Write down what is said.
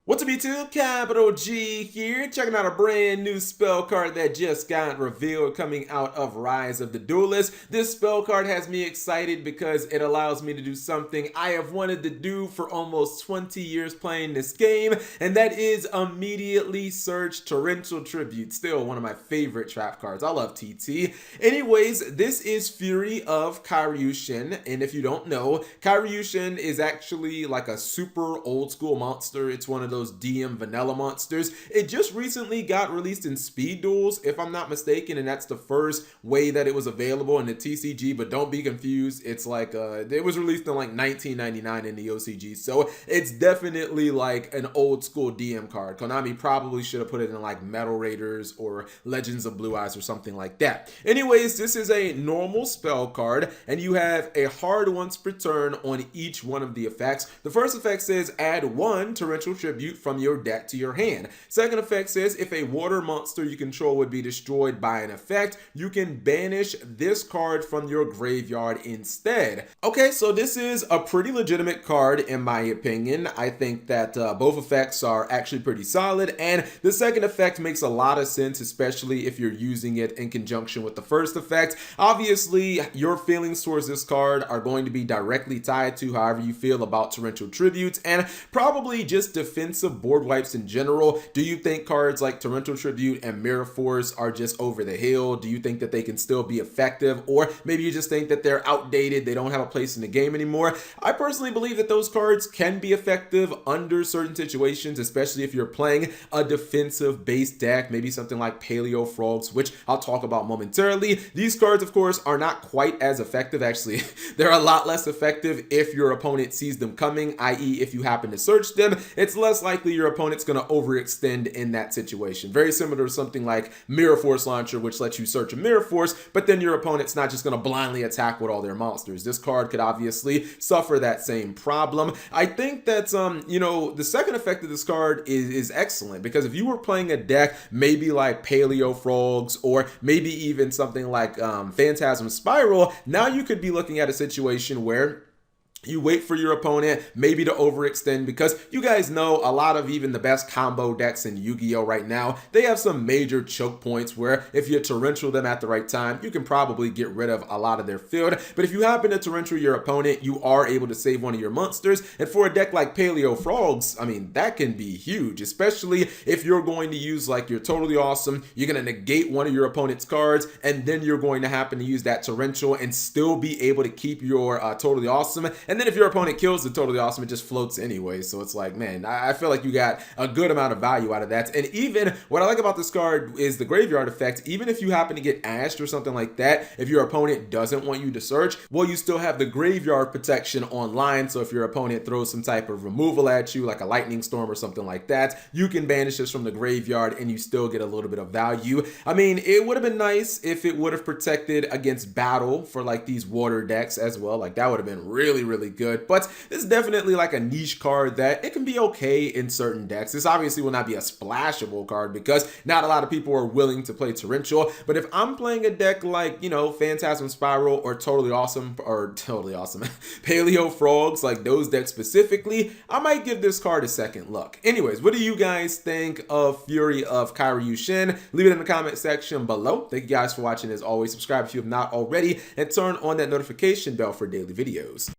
What's up YouTube? Capital G here, checking out a brand new spell card that just got revealed coming out of Rise of the Duelist. This spell card has me excited because it allows me to do something I have wanted to do for almost 20 years playing this game, and that is immediately search Torrential Tribute. Still one of my favorite trap cards. I love TT. Anyways, this is Fury of Karyushin, and if you don't know, Karyushin is actually like a super old school monster. It's one of those DM vanilla monsters. It just recently got released in Speed Duels, if I'm not mistaken, and that's the first way that it was available in the TCG, but don't be confused. It's like, it was released in like 1999 in the OCG, so it's definitely like an old school DM card. Konami probably should have put it in like Metal Raiders or Legends of Blue Eyes or something like that. Anyways, this is a normal spell card, and you have a hard once per turn on each one of the effects. The first effect says add one Torrential Tribute from your deck to your hand. Second effect says if a water monster you control would be destroyed by an effect, you can banish this card from your graveyard instead. Okay, so this is a pretty legitimate card in my opinion. I think that both effects are actually pretty solid, and the second effect makes a lot of sense, especially if you're using it in conjunction with the first effect. Obviously, your feelings towards this card are going to be directly tied to however you feel about Torrential Tributes and probably just defensive board wipes in general. Do you think cards like Torrential Tribute and Mirror Force are just over the hill? Do you think that they can still be effective? Or maybe you just think that they're outdated, they don't have a place in the game anymore? I personally believe that those cards can be effective under certain situations, especially if you're playing a defensive based deck, maybe something like Paleo Frogs, which I'll talk about momentarily. These cards, of course, are not quite as effective. Actually, they're a lot less effective if your opponent sees them coming, i.e. if you happen to search them, it's less likely your opponent's going to overextend in that situation. Very similar to something like Mirror Force Launcher, which lets you search a Mirror Force, but then your opponent's not just going to blindly attack with all their monsters. This card could obviously suffer that same problem. I think that, the second effect of this card is excellent, because if you were playing a deck maybe like Paleo Frogs or maybe even something like Phantasm Spiral, now you could be looking at a situation where you wait for your opponent maybe to overextend, because you guys know a lot of even the best combo decks in Yu-Gi-Oh right now, they have some major choke points where if you torrential them at the right time, you can probably get rid of a lot of their field. But if you happen to torrential your opponent, you are able to save one of your monsters. And for a deck like Paleo Frogs, I mean, that can be huge, especially if you're going to use like your Totally Awesome, you're going to negate one of your opponent's cards, and then you're going to happen to use that torrential and still be able to keep your Totally Awesome. And then if your opponent kills the Totally Awesome, it just floats anyway. So it's like, man, I feel like you got a good amount of value out of that. And even what I like about this card is the graveyard effect. Even if you happen to get ashed or something like that, if your opponent doesn't want you to search, well, you still have the graveyard protection online. So if your opponent throws some type of removal at you, like a lightning storm or something like that, you can banish this from the graveyard and you still get a little bit of value. I mean, it would have been nice if it would have protected against battle for like these water decks as well. Like that would have been really, really good. But this is definitely like a niche card that it can be okay in certain decks. This obviously will not be a splashable card because not a lot of people are willing to play Torrential. But if I'm playing a deck like, Phantasm Spiral or Totally Awesome, Paleo Frogs, like those decks specifically, I might give this card a second look. Anyways, what do you guys think of Fury of Karyushin? Leave it in the comment section below. Thank you guys for watching. As always, subscribe if you have not already and turn on that notification bell for daily videos.